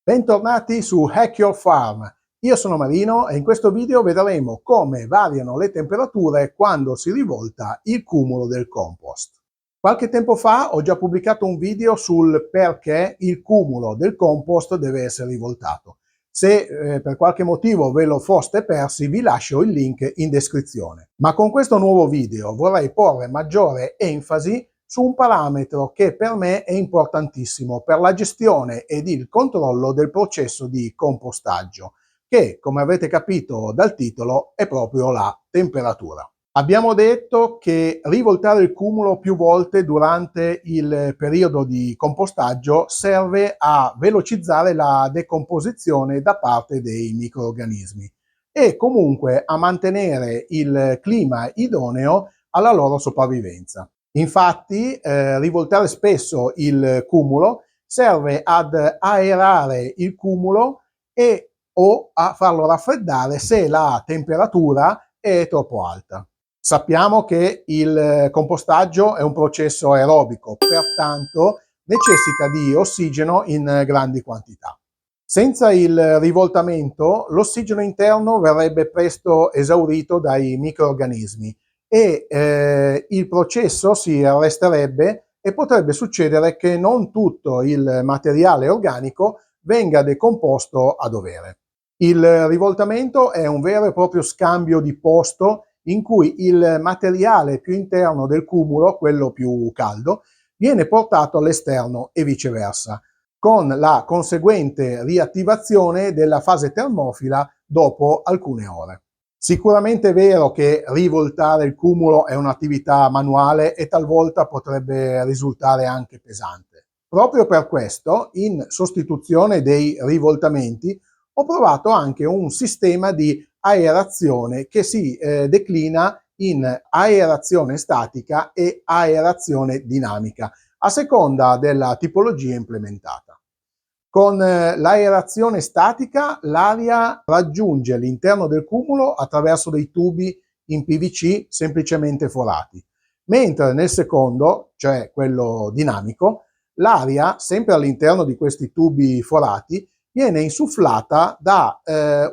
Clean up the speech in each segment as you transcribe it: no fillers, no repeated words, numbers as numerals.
Bentornati su Hack Your Farm. Io sono Marino e in questo video vedremo come variano le temperature quando si rivolta il cumulo del compost. Qualche tempo fa ho già pubblicato un video sul perché il cumulo del compost deve essere rivoltato. Se per qualche motivo ve lo foste persi, vi lascio il link in descrizione. Ma con questo nuovo video vorrei porre maggiore enfasi su un parametro che per me è importantissimo per la gestione ed il controllo del processo di compostaggio, che, come avete capito dal titolo, è proprio la temperatura. Abbiamo detto che rivoltare il cumulo più volte durante il periodo di compostaggio serve a velocizzare la decomposizione da parte dei microrganismi e comunque a mantenere il clima idoneo alla loro sopravvivenza. Infatti, rivoltare spesso il cumulo serve ad aerare il cumulo o a farlo raffreddare se la temperatura è troppo alta. Sappiamo che il compostaggio è un processo aerobico, pertanto necessita di ossigeno in grandi quantità. Senza il rivoltamento, l'ossigeno interno verrebbe presto esaurito dai microrganismi e il processo si arresterebbe e potrebbe succedere che non tutto il materiale organico venga decomposto a dovere. Il rivoltamento è un vero e proprio scambio di posto in cui il materiale più interno del cumulo, quello più caldo, viene portato all'esterno e viceversa, con la conseguente riattivazione della fase termofila dopo alcune ore. Sicuramente è vero che rivoltare il cumulo è un'attività manuale e talvolta potrebbe risultare anche pesante. Proprio per questo, in sostituzione dei rivoltamenti, ho provato anche un sistema di aerazione che si declina in aerazione statica e aerazione dinamica, a seconda della tipologia implementata. Con l'aerazione statica l'aria raggiunge l'interno del cumulo attraverso dei tubi in PVC semplicemente forati, mentre nel secondo, cioè quello dinamico, l'aria, sempre all'interno di questi tubi forati, viene insufflata da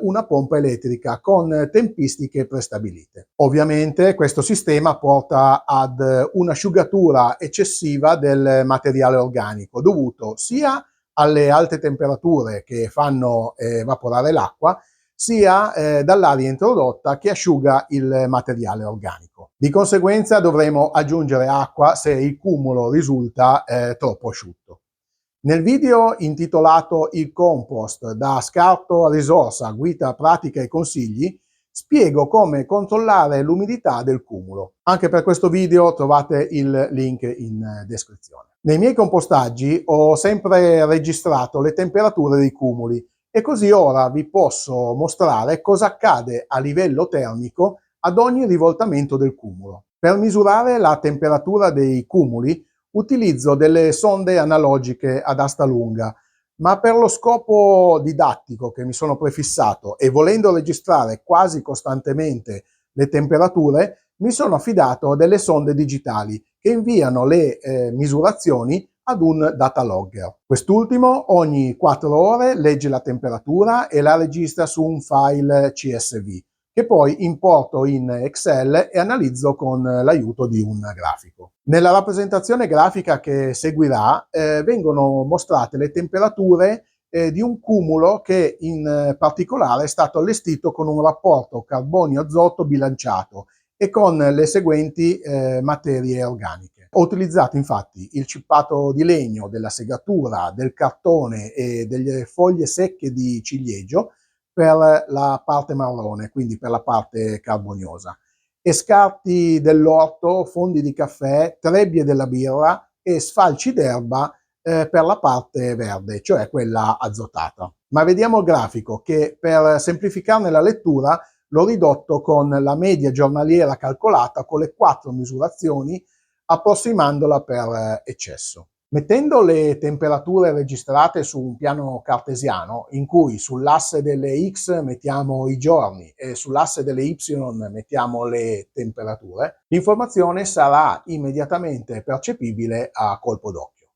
una pompa elettrica con tempistiche prestabilite. Ovviamente questo sistema porta ad un'asciugatura eccessiva del materiale organico dovuto sia alle alte temperature che fanno evaporare l'acqua, sia dall'aria introdotta che asciuga il materiale organico. Di conseguenza dovremo aggiungere acqua se il cumulo risulta troppo asciutto. Nel video intitolato Il compost, da scarto a risorsa, guida pratica e consigli, spiego come controllare l'umidità del cumulo. Anche per questo video trovate il link in descrizione. Nei miei compostaggi ho sempre registrato le temperature dei cumuli e così ora vi posso mostrare cosa accade a livello termico ad ogni rivoltamento del cumulo. Per misurare la temperatura dei cumuli utilizzo delle sonde analogiche ad asta lunga, ma per lo scopo didattico che mi sono prefissato e volendo registrare quasi costantemente le temperature, mi sono affidato a delle sonde digitali che inviano le misurazioni ad un data logger. Quest'ultimo ogni 4 ore legge la temperatura e la registra su un file CSV, che poi importo in Excel e analizzo con l'aiuto di un grafico. Nella rappresentazione grafica che seguirà vengono mostrate le temperature di un cumulo che in particolare è stato allestito con un rapporto carbonio-azoto bilanciato e con le seguenti materie organiche. Ho utilizzato infatti il cippato di legno della segatura, del cartone e delle foglie secche di ciliegio per la parte marrone, quindi per la parte carboniosa, e scarti dell'orto, fondi di caffè, trebbie della birra e sfalci d'erba per la parte verde, cioè quella azotata. Ma vediamo il grafico che per semplificarne la lettura l'ho ridotto con la media giornaliera calcolata con le 4 misurazioni, approssimandola per eccesso. Mettendo le temperature registrate su un piano cartesiano, in cui sull'asse delle X mettiamo i giorni e sull'asse delle Y mettiamo le temperature, l'informazione sarà immediatamente percepibile a colpo d'occhio.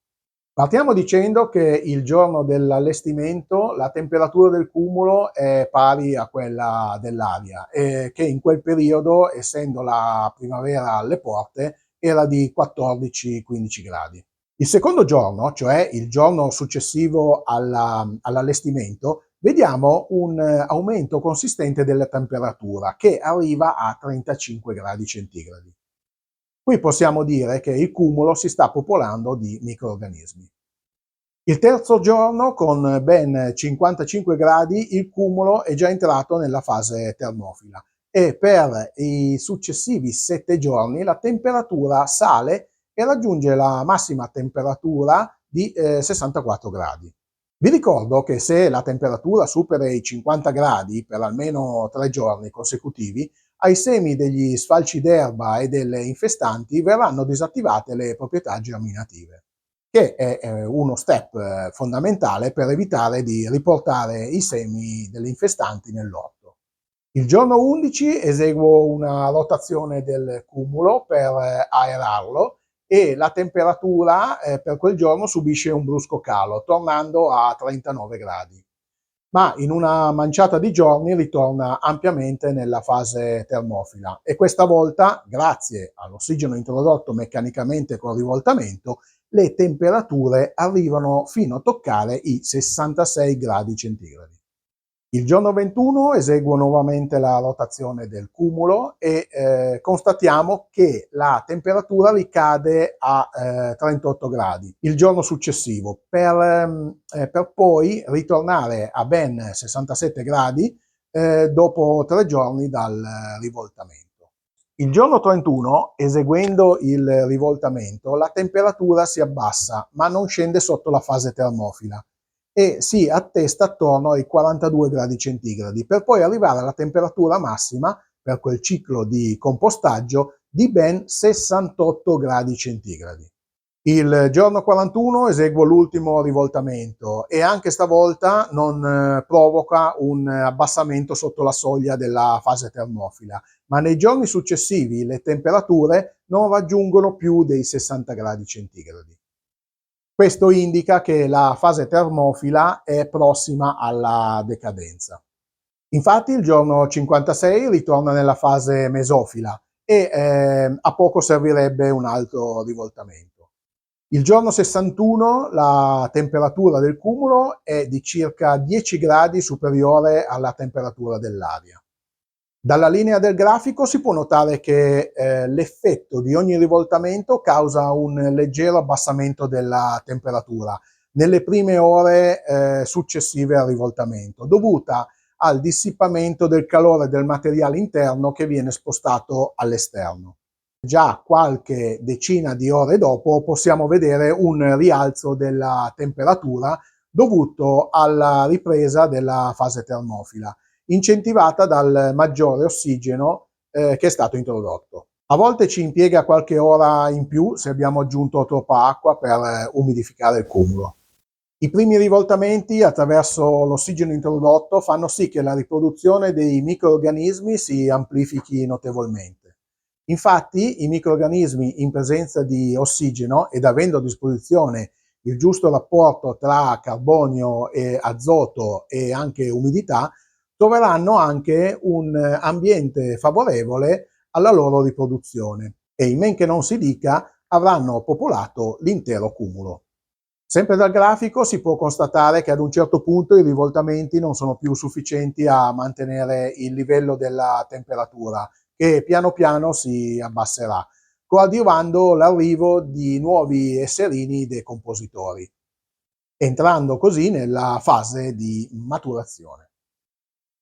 Partiamo dicendo che il giorno dell'allestimento la temperatura del cumulo è pari a quella dell'aria e che in quel periodo, essendo la primavera alle porte, era di 14-15 gradi. Il secondo giorno, cioè il giorno successivo all'allestimento, vediamo un aumento consistente della temperatura che arriva a 35 gradi centigradi. Qui possiamo dire che il cumulo si sta popolando di microrganismi. Il terzo giorno, con ben 55 gradi, il cumulo è già entrato nella fase termofila e per i successivi 7 giorni la temperatura sale e raggiunge la massima temperatura di 64 gradi. Vi ricordo che se la temperatura supera i 50 gradi per almeno 3 giorni consecutivi, ai semi degli sfalci d'erba e delle infestanti verranno disattivate le proprietà germinative, che è uno step fondamentale per evitare di riportare i semi delle infestanti nell'orto. Il giorno 11 eseguo una rotazione del cumulo per aerarlo e la temperatura per quel giorno subisce un brusco calo, tornando a 39 gradi. Ma in una manciata di giorni ritorna ampiamente nella fase termofila e questa volta, grazie all'ossigeno introdotto meccanicamente col rivoltamento, le temperature arrivano fino a toccare i 66 gradi centigradi. Il giorno 21 eseguo nuovamente la rotazione del cumulo e constatiamo che la temperatura ricade a 38 gradi il giorno successivo per poi ritornare a ben 67 gradi dopo 3 giorni dal rivoltamento. Il giorno 31, eseguendo il rivoltamento, la temperatura si abbassa ma non scende sotto la fase termofila e si attesta attorno ai 42 gradi centigradi per poi arrivare alla temperatura massima per quel ciclo di compostaggio di ben 68 gradi centigradi. Il giorno 41 eseguo l'ultimo rivoltamento e anche stavolta non provoca un abbassamento sotto la soglia della fase termofila, ma nei giorni successivi le temperature non raggiungono più dei 60 gradi centigradi. Questo indica che la fase termofila è prossima alla decadenza. Infatti il giorno 56 ritorna nella fase mesofila e a poco servirebbe un altro rivoltamento. Il giorno 61 la temperatura del cumulo è di circa 10 gradi superiore alla temperatura dell'aria. Dalla linea del grafico si può notare che l'effetto di ogni rivoltamento causa un leggero abbassamento della temperatura nelle prime ore successive al rivoltamento, dovuta al dissipamento del calore del materiale interno che viene spostato all'esterno. Già qualche decina di ore dopo possiamo vedere un rialzo della temperatura dovuto alla ripresa della fase termofila, incentivata dal maggiore ossigeno che è stato introdotto. A volte ci impiega qualche ora in più se abbiamo aggiunto troppa acqua per umidificare il cumulo. I primi rivoltamenti attraverso l'ossigeno introdotto fanno sì che la riproduzione dei microrganismi si amplifichi notevolmente. Infatti i microrganismi in presenza di ossigeno ed avendo a disposizione il giusto rapporto tra carbonio e azoto e anche umidità troveranno anche un ambiente favorevole alla loro riproduzione e in men che non si dica avranno popolato l'intero cumulo. Sempre dal grafico si può constatare che ad un certo punto i rivoltamenti non sono più sufficienti a mantenere il livello della temperatura, che piano piano si abbasserà, coadiuvando l'arrivo di nuovi esserini decompositori, entrando così nella fase di maturazione.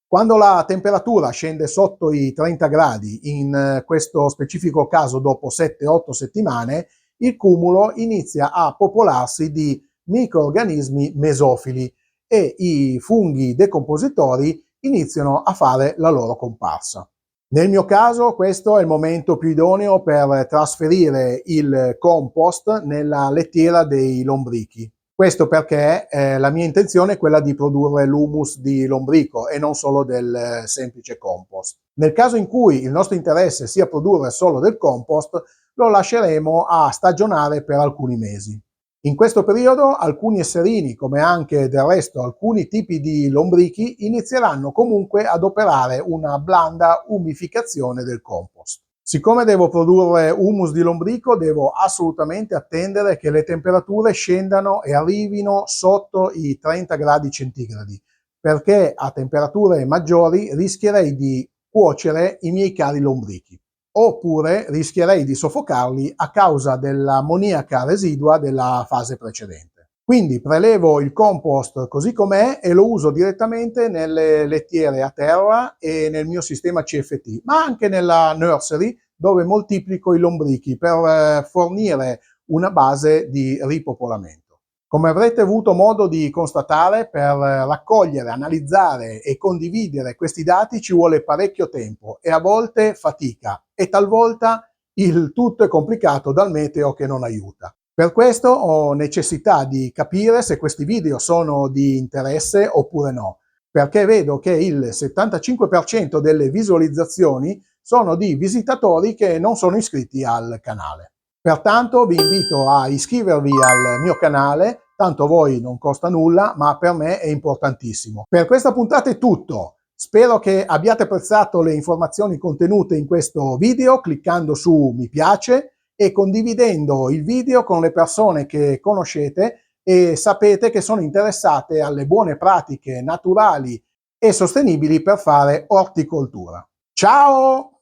Quando la temperatura scende sotto i 30 gradi, in questo specifico caso dopo 7-8 settimane, il cumulo inizia a popolarsi di microrganismi mesofili e i funghi decompositori iniziano a fare la loro comparsa. Nel mio caso questo è il momento più idoneo per trasferire il compost nella lettiera dei lombrichi. Questo perché la mia intenzione è quella di produrre l'humus di lombrico e non solo del semplice compost. Nel caso in cui il nostro interesse sia produrre solo del compost, lo lasceremo a stagionare per alcuni mesi. In questo periodo alcuni esserini, come anche del resto alcuni tipi di lombrichi, inizieranno comunque ad operare una blanda umificazione del compost. Siccome devo produrre humus di lombrico, devo assolutamente attendere che le temperature scendano e arrivino sotto i 30 gradi centigradi, perché a temperature maggiori rischierei di cuocere i miei cari lombrichi, oppure rischierei di soffocarli a causa dell'ammoniaca residua della fase precedente. Quindi prelevo il compost così com'è e lo uso direttamente nelle lettiere a terra e nel mio sistema CFT, ma anche nella nursery, dove moltiplico i lombrichi per fornire una base di ripopolamento. Come avrete avuto modo di constatare, per raccogliere, analizzare e condividere questi dati ci vuole parecchio tempo e a volte fatica, e talvolta il tutto è complicato dal meteo che non aiuta. Per questo ho necessità di capire se questi video sono di interesse oppure no, perché vedo che il 75% delle visualizzazioni sono di visitatori che non sono iscritti al canale. Pertanto vi invito a iscrivervi al mio canale, tanto a voi non costa nulla, ma per me è importantissimo. Per questa puntata è tutto. Spero che abbiate apprezzato le informazioni contenute in questo video cliccando su mi piace e condividendo il video con le persone che conoscete e sapete che sono interessate alle buone pratiche naturali e sostenibili per fare orticoltura. Ciao!